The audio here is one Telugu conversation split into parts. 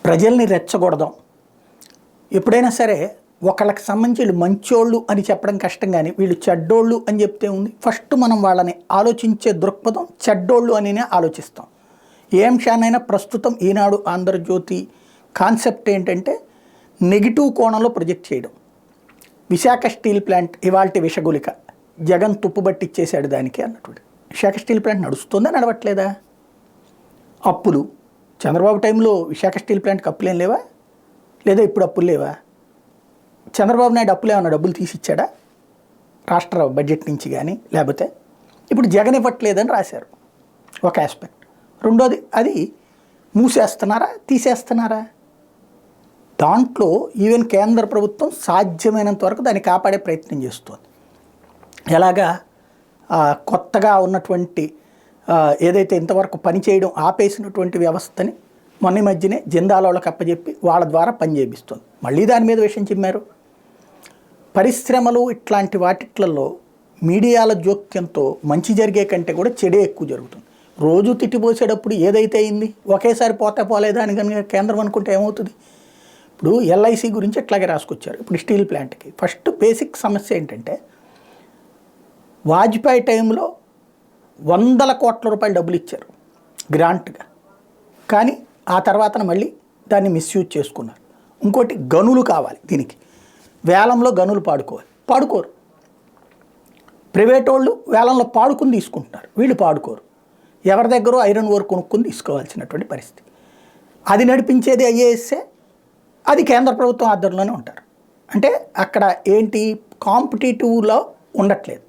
ప్రజల్ని రెచ్చగొడదాం. ఎప్పుడైనా సరే ఒకళ్ళకి సంబంధించి వీళ్ళు మంచోళ్ళు అని చెప్పడం కష్టం, కానీ వీళ్ళు చెడ్డోళ్ళు అని చెప్తే ఉంది. ఫస్ట్ మనం వాళ్ళని ఆలోచించే దృక్పథం చెడ్డోళ్ళు అనినే ఆలోచిస్తాం. ఏ అంశాన్నైనా ప్రస్తుతం ఈనాడు ఆంధ్రజ్యోతి కాన్సెప్ట్ ఏంటంటే నెగిటివ్ కోణంలో ప్రొజెక్ట్ చేయడం. విశాఖ స్టీల్ ప్లాంట్ ఇవాల్టి విషగులిక, జగన్ తుప్పుబట్టిచ్చేశాడు దానికి అన్నటువంటి. విశాఖ స్టీల్ ప్లాంట్ నడుస్తుందా నడవట్లేదా? అప్పులు చంద్రబాబు టైంలో విశాఖ స్టీల్ ప్లాంట్కి అప్పులేం లేవా? లేదా ఇప్పుడు అప్పులు లేవా? చంద్రబాబు నాయుడు అప్పులు ఏమన్నా డబ్బులు తీసిచ్చాడా రాష్ట్ర బడ్జెట్ నుంచి? కానీ లేకపోతే ఇప్పుడు జగన్ ఇవ్వట్లేదని రాశారు ఒక ఆస్పెక్ట్. రెండోది, అది మూసేస్తున్నారా తీసేస్తున్నారా? దాంట్లో ఈవెన్ కేంద్ర ప్రభుత్వం సాధ్యమైనంత వరకు దాన్ని కాపాడే ప్రయత్నం చేస్తుంది. ఎలాగా కొత్తగా ఉన్నటువంటి ఏదైతే ఇంతవరకు పనిచేయడం ఆపేసినటువంటి వ్యవస్థని మొన్న మధ్యనే జిందాలోళ్ళకి అప్పచెప్పి వాళ్ళ ద్వారా పని చేపిస్తుంది. మళ్ళీ దాని మీద విషయం చిమ్మారు. పరిశ్రమలు ఇట్లాంటి వాటిట్లలో మీడియాల జోక్యంతో మంచి జరిగే కంటే కూడా చెడే ఎక్కువ జరుగుతుంది. రోజు తిట్టిపోసేటప్పుడు ఏదైతే అయింది ఒకేసారి పోతే పోలేదా అని కనుక కేంద్రం అనుకుంటే ఏమవుతుంది? ఇప్పుడు ఎల్ఐసి గురించి ఇట్లాగే రాసుకొచ్చారు. ఇప్పుడు స్టీల్ ప్లాంట్కి ఫస్ట్ బేసిక్ సమస్య ఏంటంటే, వాజ్పేయి టైంలో 100 కోట్ల రూపాయలు డబ్బులు ఇచ్చారు గ్రాంట్గా, కానీ ఆ తర్వాత మళ్ళీ దాన్ని మిస్యూజ్ చేసుకున్నారు. ఇంకోటి, గనులు కావాలి దీనికి, వేలంలో గనులు పాడుకోరు. ప్రైవేట్ వాళ్ళు వేలంలో పాడుకుని తీసుకుంటున్నారు, వీళ్ళు పాడుకోరు. ఎవరి దగ్గర ఐరన్ ఓర్ కొనుక్కొని తీసుకోవాల్సినటువంటి పరిస్థితి. అది నడిపించేది ఐఏఎస్ఏ, అది కేంద్ర ప్రభుత్వం ఆధ్వర్యంలోనే ఉంటారు. అంటే అక్కడ ఏంటి, కాంపిటేటివ్లో ఉండట్లేదు.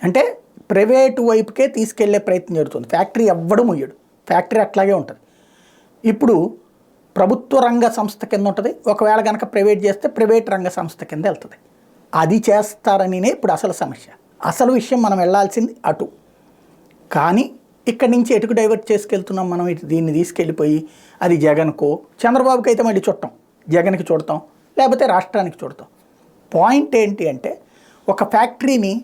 అంటే ప్రైవేటు వైపుకే తీసుకెళ్లే ప్రయత్నం జరుగుతుంది. ఫ్యాక్టరీ ఎవ్వడం ముయ్యడు, ఫ్యాక్టరీ అట్లాగే ఉంటుంది. ఇప్పుడు ప్రభుత్వ రంగ సంస్థ కింద ఉంటుంది, ఒకవేళ కనుక ప్రైవేట్ చేస్తే ప్రైవేట్ రంగ సంస్థ కింద వెళ్తుంది. అది చేస్తారనినే ఇప్పుడు అసలు సమస్య. అసలు విషయం మనం వెళ్ళాల్సింది అటు. కానీ ఇక్కడి నుంచి ఎటుకు డైవర్ట్ చేసుకెళ్తున్నాం మనం? దీన్ని తీసుకెళ్ళిపోయి అది జగన్కో చంద్రబాబుకి అయితే మళ్ళీ చుట్టాం, జగన్కి చూడతాం, లేకపోతే రాష్ట్రానికి చూడతాం. పాయింట్ ఏంటి అంటే, ఒక ఫ్యాక్టరీని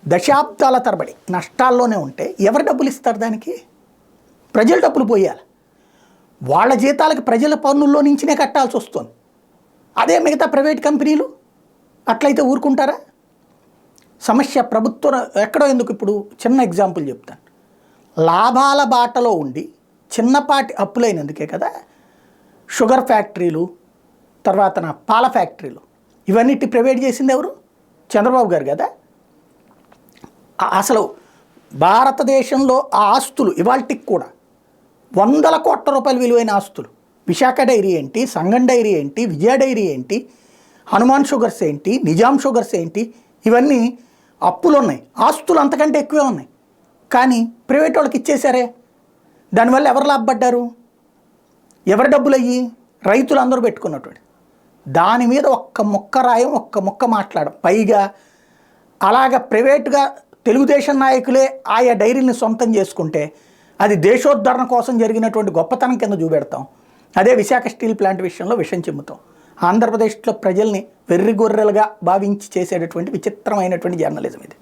దశాబ్దాల తరబడి నష్టాల్లోనే ఉంటే ఎవరు డబ్బులు ఇస్తారు దానికి? ప్రజలు డబ్బులు పోయాలి. వాళ్ళ జీతాలకు ప్రజల పన్నుల్లో నుంచినే కట్టాల్సి వస్తుంది. అదే మిగతా ప్రైవేట్ కంపెనీలు అట్లయితే ఊరుకుంటారా? సమస్య ప్రభుత్వం ఎక్కడో ఎందుకు. ఇప్పుడు చిన్న ఎగ్జాంపుల్ చెప్తాను. లాభాల బాటలో ఉండి చిన్నపాటి అప్పులైనందుకే కదా షుగర్ ఫ్యాక్టరీలు, తర్వాత పాల ఫ్యాక్టరీలు ఇవన్నిటి ప్రైవేట్ చేసింది ఎవరు? చంద్రబాబు గారు కదా. అసలు భారతదేశంలో ఆ ఆస్తులు ఇవాల్టికి కూడా 100 కోట్ల రూపాయల విలువైన ఆస్తులు. విశాఖ డైరీ ఏంటి, సంగం డైరీ ఏంటి, విజయ డైరీ ఏంటి, హనుమాన్ షుగర్స్ ఏంటి, నిజాం షుగర్స్ ఏంటి, ఇవన్నీ అప్పులు ఉన్నాయి, ఆస్తులు అంతకంటే ఎక్కువే ఉన్నాయి. కానీ ప్రైవేట్ వాళ్ళకి ఇచ్చేశారే. దానివల్ల ఎవరు లాభపడ్డారు? ఎవరి డబ్బులు అయ్యి? రైతులు అందరూ పెట్టుకున్నటువంటి. దాని మీద ఒక్క ముక్క రాయం, ఒక్క ముక్క మాట్లాడం. పైగా అలాగ ప్రైవేటుగా తెలుగుదేశం నాయకులే ఆయా డైరీని సొంతం చేసుకుంటే అది దేశోద్ధరణ కోసం జరిగినటువంటి గొప్పతనం కింద చూపెడతాం. అదే విశాఖ స్టీల్ ప్లాంట్ విషయంలో విషం చిమ్ముతాం. ఆంధ్రప్రదేశ్లో ప్రజల్ని వెర్రిగొర్రెలుగా భావించి చేసేటటువంటి విచిత్రమైనటువంటి జర్నలిజం ఇది.